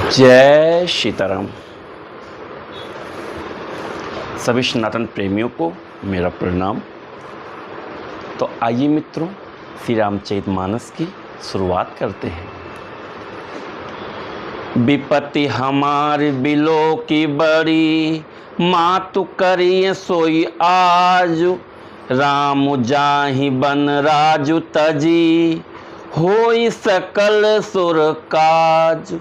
जय सीताराम। सभी सनातन प्रेमियों को मेरा प्रणाम। तो आइए मित्रों, श्री रामचरितमानस की शुरुआत करते हैं। विपत्ति हमारी बिलो की बड़ी, मातु करिए सोई आजु। राम जाहि बन राजु तजी, होई सकल सुर काज।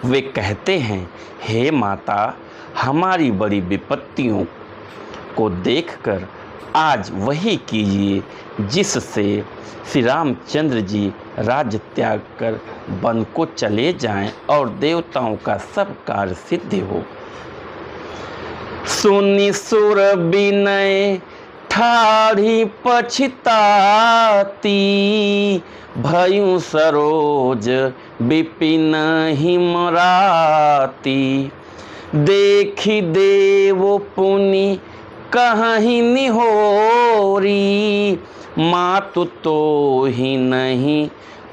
वे कहते हैं, हे माता, हमारी बड़ी विपत्तियों को देखकर आज वही कीजिए जिससे श्री रामचंद्र जी राज्य त्याग कर वन को चले जाएं और देवताओं का सब कार्य सिद्ध हो। सुनि सुर विनय ठाढ़ी पछताती, भयु सरोज विपिन हिमराती। देखी देव पुनि कहीं निहोरी, मातु तो ही नहीं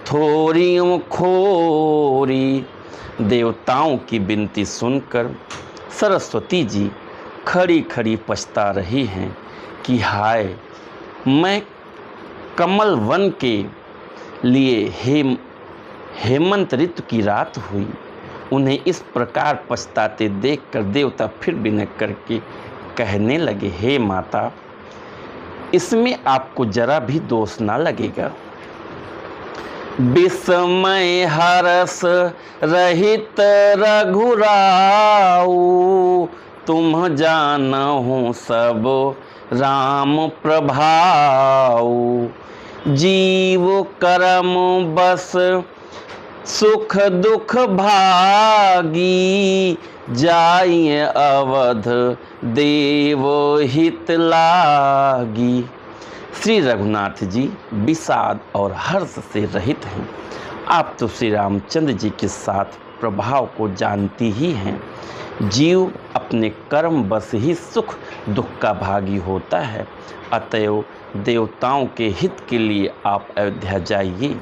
थोरी खोरी। देवताओं की विनती सुनकर सरस्वती जी खड़ी खड़ी पछता रही हैं कि हाय, मैं कमल वन के लिए हेमंत ऋतु की रात हुई। उन्हें इस प्रकार पछताते देखकर देवता फिर विनय करके कहने लगे, हे माता, इसमें आपको जरा भी दोष ना लगेगा। विस्मय हरस रहित रघुराऊ, तुम जानहु सब राम प्रभाऊ। जीव कर्म बस सुख दुख भागी, जाइए अवध देव हित लागी। श्री रघुनाथ जी विषाद और हर्ष से रहित हैं। आप तो श्री रामचंद्र जी के साथ प्रभाव को जानती ही हैं। जीव अपने कर्म बस ही सुख दुख का भागी होता है। अतएव देवताओं के हित के लिए आप अयोध्या जाइए।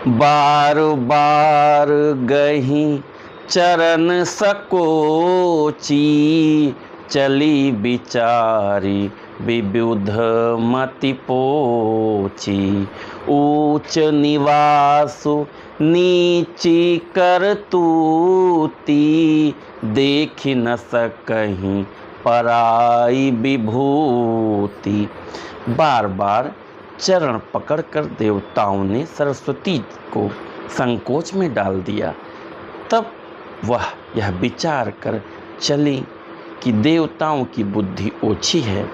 बार बार गही चरण सकोची, चली बिचारी विबुध मति पोची। ऊंच निवासु नीची करतूती, देख न सकहीं पराई विभूति। बार बार चरण पकड़कर देवताओं ने सरस्वती को संकोच में डाल दिया। तब वह यह विचार कर चली कि देवताओं की बुद्धि ओछी है,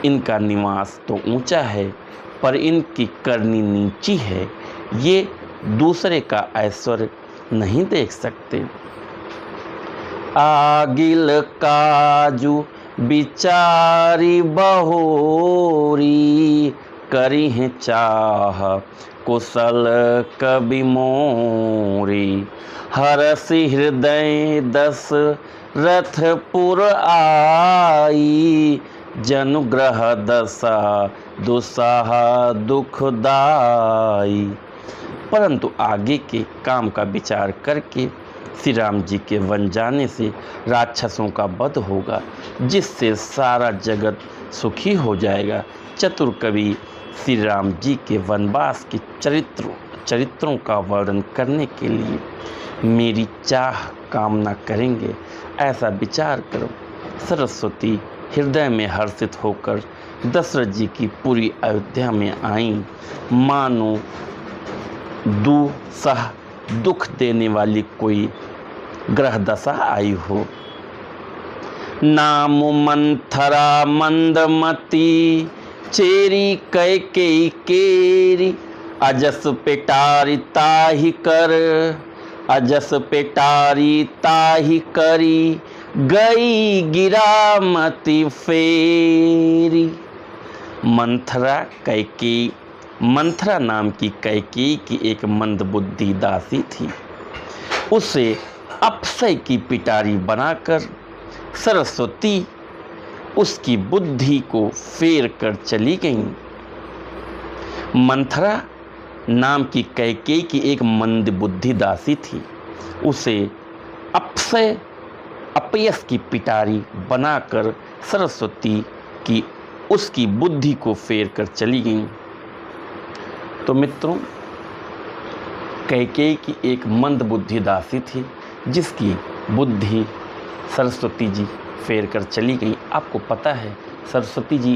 इनका निवास तो ऊंचा है पर इनकी करनी नीची है। ये दूसरे का ऐश्वर्य नहीं देख सकते। आगिल काजू बिचारी बहोरी, करी है चाह कुशल कवि मोरी। हरसि हृदय दस रथपुर आई, जनुग्रह दशा दुस्साह दुखदाई। परंतु आगे के काम का विचार करके श्री राम जी के वन जाने से राक्षसों का वध होगा, जिससे सारा जगत सुखी हो जाएगा। चतुर कवि श्री राम जी के वनवास के चरित्रों का वर्णन करने के लिए मेरी चाह कामना करेंगे। ऐसा विचार करो। सरस्वती हृदय में हर्षित होकर दशरथ जी की पूरी अयोध्या में आईं, मानो दुस्सह दुख देने वाली कोई ग्रह दशा आई हो। नाम मंथरा मंदमती, चेरी कैकेयी केरी। अजस पेटारी ताहि कर, अजस पेटारी ताहि करी। गई गिरामती फेरी। मंथरा नाम की कैकेयी की एक मंदबुद्धि दासी थी। उसे अक्षय की पिटारी बनाकर सरस्वती उसकी बुद्धि को फेर कर चली गईं। मंथरा नाम की कैकेयी की एक मंदबुद्धि दासी थी। उसे अपयस की पिटारी बनाकर सरस्वती की उसकी बुद्धि को फेर कर चली गई। तो मित्रों, कैकेयी की एक मंदबुद्धि दासी थी जिसकी बुद्धि सरस्वती जी फेर कर चली गई। आपको पता है सरस्वती जी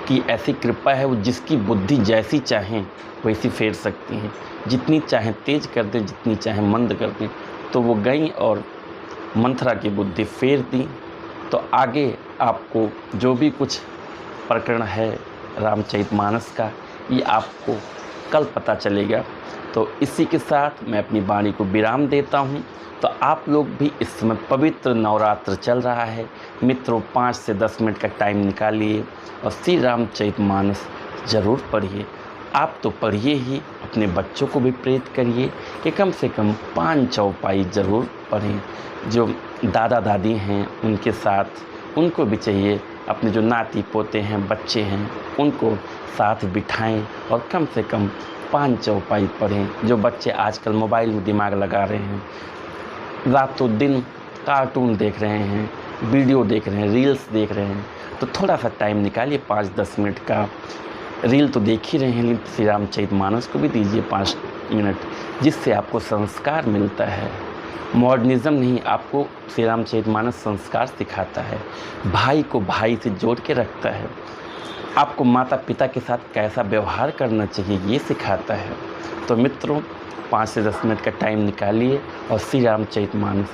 की ऐसी कृपा है, वो जिसकी बुद्धि जैसी चाहें वैसी फेर सकती हैं। जितनी चाहें तेज कर दें, जितनी चाहें मंद कर दें। तो वो गई और मंथरा की बुद्धि फेर दी। तो आगे आपको जो भी कुछ प्रकरण है रामचरितमानस का, ये आपको कल पता चलेगा। तो इसी के साथ मैं अपनी वाणी को विराम देता हूँ। तो आप लोग भी इस समय पवित्र नवरात्र चल रहा है मित्रों, 5 से 10 मिनट का टाइम निकालिए और श्री रामचरितमानस ज़रूर पढ़िए। आप तो पढ़िए ही, अपने बच्चों को भी प्रेरित करिए कि कम से कम 5 चौपाई ज़रूर पढ़ें। जो दादा दादी हैं उनके साथ उनको भी चाहिए, अपने जो नाती पोते हैं, बच्चे हैं, उनको साथ बिठाएं और कम से कम 5 चौपाई पढ़ें। जो बच्चे आजकल मोबाइल में दिमाग लगा रहे हैं, रातों दिन कार्टून देख रहे हैं, वीडियो देख रहे हैं, रील्स देख रहे हैं, तो थोड़ा सा टाइम निकालिए। 5-10 मिनट का रील तो देख ही रहे हैं, लेकिन श्री रामचरितमानस को भी दीजिए 5 मिनट, जिससे आपको संस्कार मिलता है। मॉडर्निज़्म नहीं, आपको श्री रामचरितमानस संस्कार सिखाता है, भाई को भाई से जोड़ के रखता है, आपको माता पिता के साथ कैसा व्यवहार करना चाहिए ये सिखाता है। तो मित्रों, 5 से 10 मिनट का टाइम निकालिए और श्री रामचरितमानस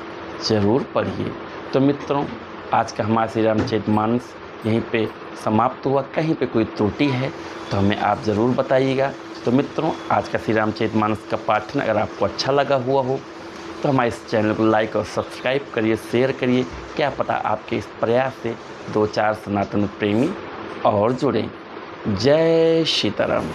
ज़रूर पढ़िए। तो मित्रों, आज का हमारा श्री रामचरितमानस यहीं पे समाप्त हुआ। कहीं पे कोई त्रुटि है तो हमें आप ज़रूर बताइएगा। तो मित्रों, आज का श्री रामचरितमानस का पाठन अगर आपको अच्छा लगा हुआ हो तो हमारे इस चैनल को लाइक और सब्सक्राइब करिए, शेयर करिए। क्या पता आपके इस प्रयास से 2-4 सनातन प्रेमी और जुड़ें। जय सीताराम।